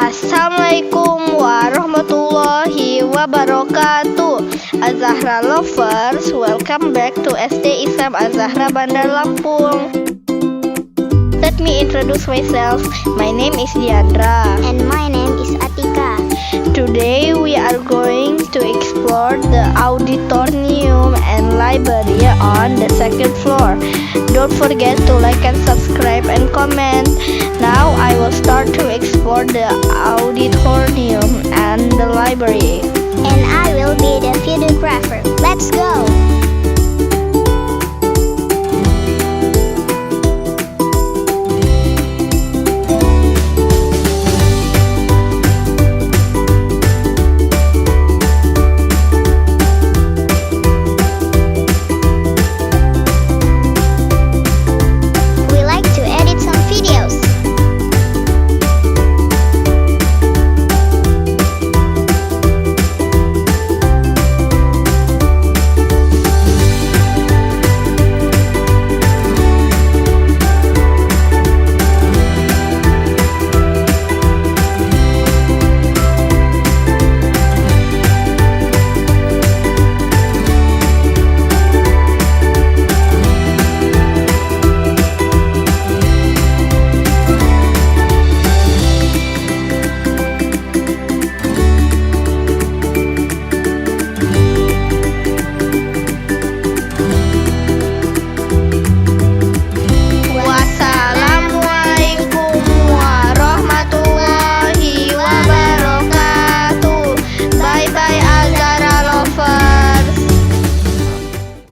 Assalamualaikum warahmatullahi wabarakatuh. Zahra lovers, welcome back to SD Islam Zahra Bandar Lampung. Let me introduce myself. My name is Diandra. And my name is Atika. Today we are going to explore the auditorium and library on the second floor. Don't forget to like and subscribe and comment. Now I will start to explore the auditorium and the library. And I will be the videographer. Let's go!